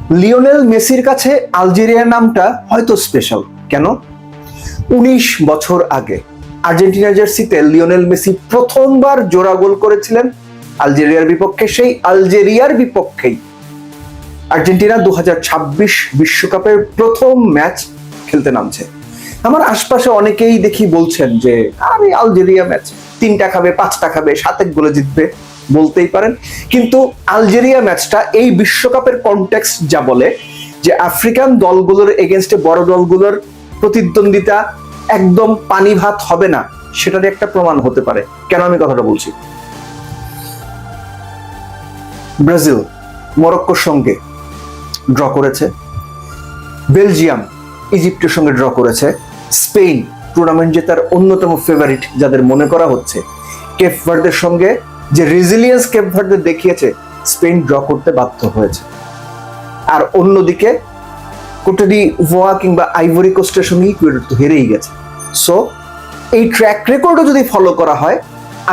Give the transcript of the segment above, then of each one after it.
Lionel মেসির কাছে আলজেরিয়ার নামটা হয়তো স্পেশাল। কেন? 19 বছর আগে আর্জেন্টিনা জার্সিতে লিওনেল মেসি প্রথমবার জোড়া গোল করেছিলেন আলজেরিয়ার বিপক্ষে। সেই আলজেরিয়ার বিপক্ষেই আর্জেন্টিনা 2026 বিশ্বকাপের প্রথম ম্যাচ খেলতে নামছে। আমার আশপাশে অনেকেই দেখি বলছেন যে আরে আলজেরিয়া ম্যাচ 3টা খাবে, 5টা খাবে, 7 গোলে জিতবে, বলতেই পারেন। কিন্তু আলজেরিয়া ম্যাচটা এই বিশ্বকাপের কনটেক্সট যা বলে যে আফ্রিকান দলগুলোর এগেনস্টে বড় দলগুলোর প্রতিদ্বন্দ্বিতা একদম পানি ভাত হবে না, সেটার একটা প্রমাণ হতে পারে। কেন আমি কথাটা বলছি? ব্রাজিল মরক্কোর সঙ্গে ড্র করেছে, বেলজিয়াম ইজিপ্টের সঙ্গে ড্র করেছে, স্পেন টুর্নামেন্ট জেতার অন্যতম ফেভারিট যাদের মনে করা হচ্ছে, কেপ ভার্দের সঙ্গে যে রেজিলিয়েন্স কেপ ভার্দে দেখিয়েছে, স্পেন ড্র করতে বাধ্য হয়েছে। আর অন্যদিকে কোটা ডিভোয়া কিংবা আইভরি কোস্টের সঙ্গে ইকুয়েডর তো হেরেই গেছে। সো এই ট্র্যাক রেকর্ডও যদি ফলো করা হয়,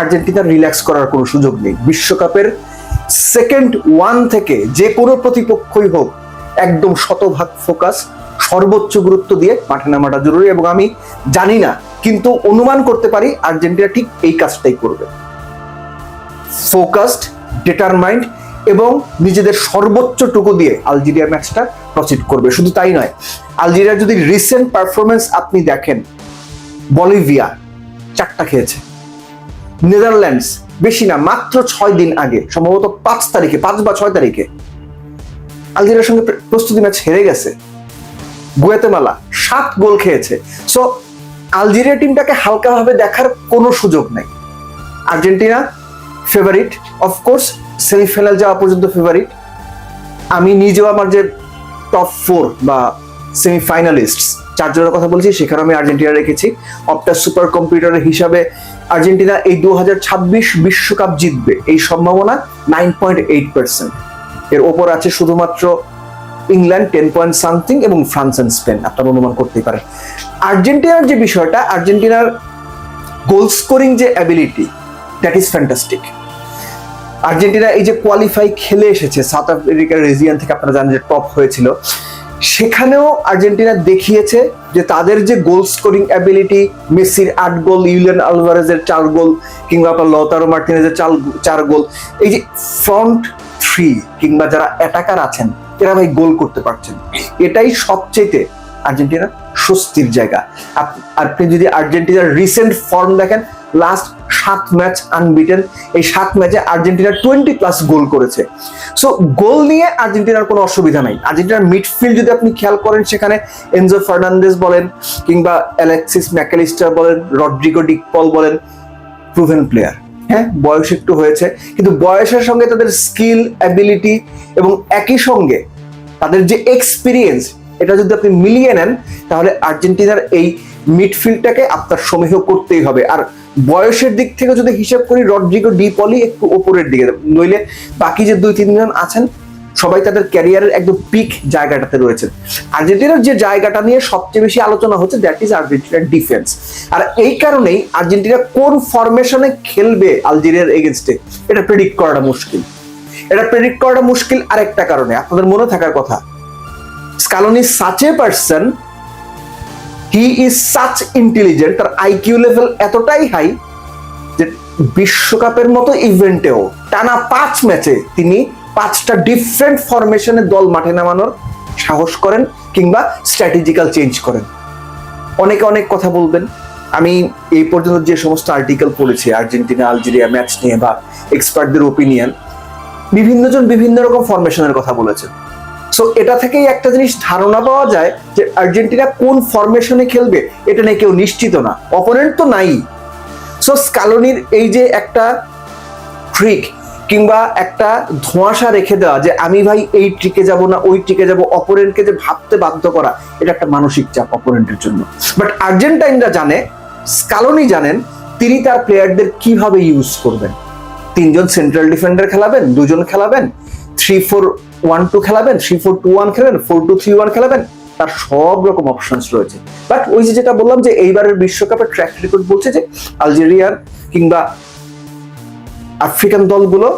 আর্জেন্টিনার রিল্যাক্স করার কোনো সুযোগ নেই। বিশ্বকাপের সেকেন্ড ওয়ান থেকে যে কোনো প্রতিপক্ষই হোক একদম শতভাগ ফোকাস, সর্বোচ্চ গুরুত্ব দিয়ে মাঠে নামাটা জরুরি। এবং আমি জানি না, কিন্তু অনুমান করতে পারি আর্জেন্টিনা ঠিক এই কাজটাই করবে। ফোকাসড, ডিটারমাইন্ড এবং নিজেদের সর্বোচ্চটুকু দিয়ে আলজেরিয়া ম্যাচটা প্রসিড করবে। শুধু তাই নয়, আলজেরিয়ার যদি রিসেন্ট পারফরমেন্স আপনি দেখেন, বলিভিয়া 4টা খেয়েছে, নেদারল্যান্ডস বেশি না, মাত্র 6 দিন আগে, সম্ভবত 5 তারিখে, 5 বা 6 তারিখে আলজেরিয়ার সঙ্গে প্রস্তুতি ম্যাচ হেরে গেছে। গুয়াতেমালা 7 গোল খেয়েছে। সো আলজেরিয়া টিমটাকে হালকাভাবে দেখার কোনো সুযোগ নাই। আর্জেন্টিনা ফেভারিট, অফকোর্স সেমিফাইনাল যাওয়া পর্যন্ত ফেভারিট। আমি নিজেও আমার যে টপ 4 বা সেমিফাইনালিস্ট 4 জনের কথা বলছি, সেখানে আমি আর্জেন্টিনা রেখেছি। অপটা সুপার কম্পিউটারের হিসাবে আর্জেন্টিনা এই 2026 বিশ্বকাপ জিতবে এই সম্ভাবনা 9.8%। এর ওপর আছে শুধুমাত্র ইংল্যান্ড 10 পয়েন্ট সামথিং এবং ফ্রান্স এন্ড স্পেন। আপনারা অনুমান করতেই পারেন। আর্জেন্টিনার যে বিষয়টা, আর্জেন্টিনার গোল স্কোরিং যে ability, that is fantastic. Argentina এই যে কোয়ালিফাই খেলে এসেছে সাউথ আফ্রিকার রিজিয়ন থেকে, আপনারা জানেন যে টপ হয়েছিল, সেখানেও আর্জেন্টিনা দেখিয়েছে যে তাদের যে গোল স্কোরিং অ্যাবিলিটি, মেসির 8 গোল, ইউলিয়ান আলভারেজের 4 গোল, কিংবা আপনার লতারো মার্টিনেজের 4 গোল, এই যে ফ্রন্ট 3 কিংবা যারা অ্যাটাকার আছেন, এরা ভাই গোল করতে পারছেন। এটাই সবচেয়ে আর্জেন্টিনার স্বস্তির জায়গা। আপনি যদি আর্জেন্টিনার রিসেন্ট ফর্ম দেখেন, লাস্ট 7 ম্যাচ আনবিটেন। এই 7 ম্যাচে আর্জেন্টিনা 20+ গোল করেছে। সো গোল নিয়ে আর্জেন্টিনার কোনো অসুবিধা নাই। আর্জেন্টিনার মিডফিল্ড যদি আপনি খেয়াল করেন, সেখানে এনজো ফার্নান্দেজ বলেন কিংবা অ্যালেক্সিস ম্যাকালিস্টার বলেন, রড্রিগো ডি পল বলেন, প্রুভেন প্লেয়ার। হ্যাঁ, বয়স একটু হয়েছে, কিন্তু বয়সের সঙ্গে তাদের স্কিল, অ্যাবিলিটি এবং একই সঙ্গে তাদের যে এক্সপিরিয়েন্স, এটা যদি আপনি মিলিয়ে নেন, তাহলে আর্জেন্টিনার এই মিডফিল্ডটাকে আপনার সমীহ করতেই হবে। আর বয়সের দিক থেকে যদি হিসাব করি, রড্রিগো ডি পলি একটু ওপরের দিকে, নইলে বাকি যে 2-3 জন আছেন সবাই তাদের ক্যারিয়ারের একদম পিক জায়গাটাতে রয়েছে। আর্জেন্টিনার যে জায়গাটা নিয়ে সবচেয়ে বেশি আলোচনা হচ্ছে, দ্যাট ইজ আর্জেন্টিনার ডিফেন্স। আর এই কারণেই আর্জেন্টিনা কোন ফরমেশনে খেলবে আলজেরিয়ার এগেনস্টে, এটা প্রেডিক্ট করাটা মুশকিল। এটা প্রেডিক্ট করাটা মুশকিল আরেকটা কারণে, আপনাদের মনে থাকার কথা, Scaloni such a person, he is such intelligent, তার আইকিউ লেভেল এতটাই হাই যে বিশ্বকাপের মতো ইভেন্টেও টানা 5 ম্যাচে তিনি 5টা ডিফারেন্ট ফরমেশনে দল মাঠে নামানোর সাহস করেন কিংবা স্ট্র্যাটেজিক্যাল চেঞ্জ করেন। অনেকে অনেক কথা বলবেন। আমি এই পর্যন্ত যে সমস্ত আর্টিকেল পড়েছি আর্জেন্টিনা আলজেরিয়া ম্যাচ নিয়ে বা এক্সপার্টদের ওপিনিয়ন, বিভিন্ন জন বিভিন্ন রকম ফরমেশনের কথা বলেছেন। সো এটা থেকেই একটা জিনিস ধারণা পাওয়া যায় যে আর্জেন্টিনা কোন ফরমেশনে খেলবে এটা নিয়ে কেউ নিশ্চিত না, অপোনেন্ট তো নাই। সো স্কালোনির এই যে একটা ট্রিক কিংবা একটা ধোঁয়াশা রেখে দেওয়া যে আমি ভাই এই ট্রিকে যাব না ওই ট্রিকে যাব, অপোনেন্টকে যে ভাবতে বাধ্য করা, এটা একটা মানসিক চাপ অপোনেন্টের জন্য। বাট আর্জেন্টাইনরা জানে, স্কালোনি জানেন তিনি তার প্লেয়ারদের কিভাবে ইউজ করবেন। 3 জন সেন্ট্রাল ডিফেন্ডার খেলাবেন, 2 জন খেলাবেন, 3-4-1-2 খেলাবেন, 3-4-2-1 খেলাবেন, 4-2-3-1 খেলাবেন, তার সব রকম অপশনস রয়েছে। বাট ওই যে যেটা বললাম যে এইবারের বিশ্বকাপের ট্র্যাক রেকর্ড বলছে যে আলজেরিয়ার কিংবা আফ্রিকান দলগুলো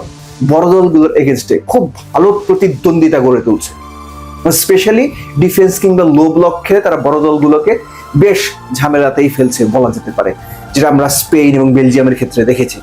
বড় দলগুলোর এগেনস্টে খুব ভালো প্রতিদ্বন্দ্বিতা গড়ে তুলছে। স্পেশালি ডিফেন্স কিংবা লো ব্লক খেলে তারা বড় দলগুলোকে বেশ ঝামেলাতেই ফেলছে বলা যেতে পারে, যেটা আমরা স্পেন এবং বেলজিয়ামের ক্ষেত্রে দেখেছি।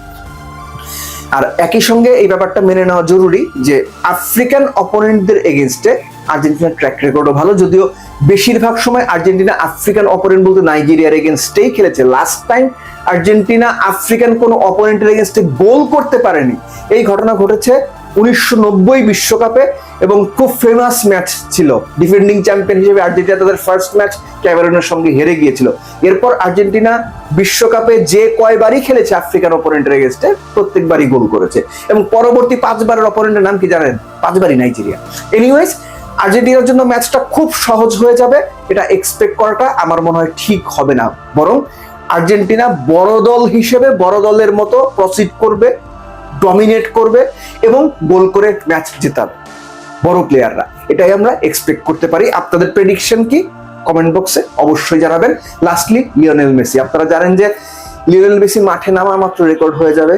আর একই সঙ্গে এই ব্যাপারটা মেনে নেওয়া জরুরি যে আফ্রিকান অপোনেন্টদের এগেনস্টে আর্জেন্টিনার ট্র্যাক রেকর্ডও ভালো, যদিও বেশিরভাগ সময় আর্জেন্টিনা আফ্রিকান অপোনেন্ট বলতে নাইজেরিয়ার এগেনস্টেই খেলেছে। লাস্ট টাইম আর্জেন্টিনা আফ্রিকান কোনো অপোনেন্টের এগেনস্টে গোল করতে পারেনি, এই ঘটনা ঘটেছে 1990 বিশ্বকাপে, এবং খুব ফেমাস ম্যাচ ছিল। ডিফেন্ডিং চ্যাম্পিয়ন হিসেবে আর্জেন্টিনা তাদের ফার্স্ট ম্যাচ ক্যামেরুনের সঙ্গে হেরে গিয়েছিল। এরপর আর্জেন্টিনা বিশ্বকাপে যে কয়বারই খেলেছে আফ্রিকান অপোনেন্টের এগেনস্টে প্রত্যেকবারই গোল করেছে, এবং পরবর্তী 5 বারের অপোনেন্টের নাম কি জানেন? 5 বারই নাইজেরিয়া। এনিওয়েজ, আর্জেন্টিনার জন্য ম্যাচটা খুব সহজ হয়ে যাবে এটা এক্সপেক্ট করাটা আমার মনে হয় ঠিক হবে না, বরং আর্জেন্টিনা বড় দল হিসেবে বড় দলের মতো প্রসিড করবে, ডমিনেট করবে এবং গোল করে ম্যাচ জেতাবে বড় প্লেয়াররা, এটাই আমরা এক্সপেক্ট করতে পারি। আপনাদের প্রেডিকশন কি কমেন্ট বক্সে অবশ্যই জানাবেন। লাস্টলি লিওনেল মেসি, আপনারা জানেন যে লিওনেল মেসি মাঠে নামা মাত্র রেকর্ড হয়ে যাবে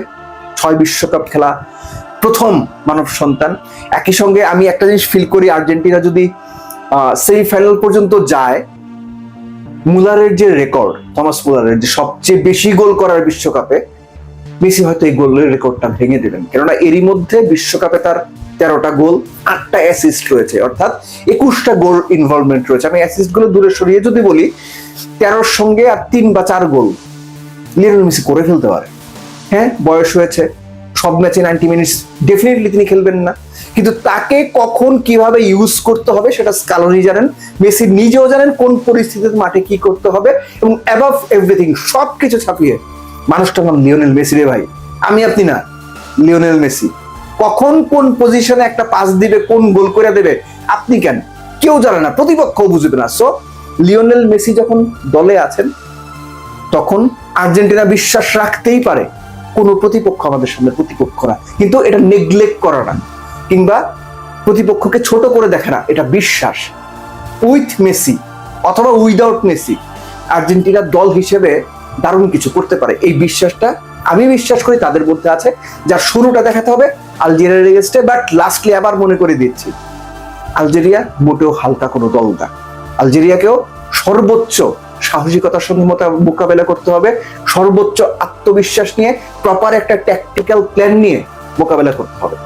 6 বিশ্বকাপ খেলা, প্রথম মানব সন্তান। একই সঙ্গে আমি একটা জিনিস ফিল করি, আর্জেন্টিনা যদি সেমিফাইনাল পর্যন্ত যায়, মুলারের যে রেকর্ড, থমাস মুলারের যে সবচেয়ে বেশি গোল করার বিশ্বকাপে, মেসি হয়তো এই গোলের রেকর্ডটা ভেঙে দেবেন, কেননা এরই মধ্যে বিশ্বকাপে তার 13টা গোল, 8টা অ্যাসিস্ট রয়েছে, অর্থাৎ 21টা গোল ইনভলভমেন্ট রয়েছে। আমি অ্যাসিস্ট গুলো দূরে সরিয়ে যদি বলি, 13র সঙ্গে আর 3 বা 4 গোল লিওনেল মেসি করে ফেলতে পারে। হ্যাঁ, বয়স হয়েছে, সব ম্যাচে 90 মিনিটস ডেফিনেটলি তিনি খেলবেন না, কিন্তু তাকে কখন কিভাবে ইউজ করতে হবে সেটা স্কালোনি জানেন, মেসি নিজেও জানেন কোন পরিস্থিতিতে মাঠে কি করতে হবে, এবং অ্যাবাভ এভরিথিং সবকিছু ছাপিয়ে মানুষটার নাম লিওনেল মেসি রে ভাই, আমি আপনি না, লিওনেল মেসি। কখন কোন পজিশনে একটা পাস দিবে, কোন গোল করে দেবে, আপনি কেন, কেউ জানে না, প্রতিপক্ষও বুঝবে না। সো লিওনেল মেসি যখন দলে আছেন তখন আর্জেন্টিনা বিশ্বাস রাখতেই পারে কোন প্রতিপক্ষ আমাদের সামনে প্রতিপক্ষ না, কিন্তু এটা নেগলেক্ট করা না কিংবা প্রতিপক্ষকে ছোট করে দেখা না, এটা বিশ্বাস। উইথ মেসি অথবা উইদাউট মেসি আর্জেন্টিনা দল হিসেবে দারুণ কিছু করতে পারে, এই বিশ্বাসটা আমি বিশ্বাস করি তাদের মধ্যে আছে। যার শুরুটা দেখাতে হবে আলজেরিয়ার এগেইনস্টে, বাট লাস্টলি আবার মনে করে দিচ্ছি, আলজেরিয়া মোটেও হালকা কোনো দল না। আলজেরিয়াকেও সর্বোচ্চ সাহসিকতার সঙ্গে মোকাবেলা করতে হবে, সর্বোচ্চ আত্মবিশ্বাস নিয়ে প্রপার একটা ট্যাকটিক্যাল প্ল্যান নিয়ে মোকাবেলা করতে হবে।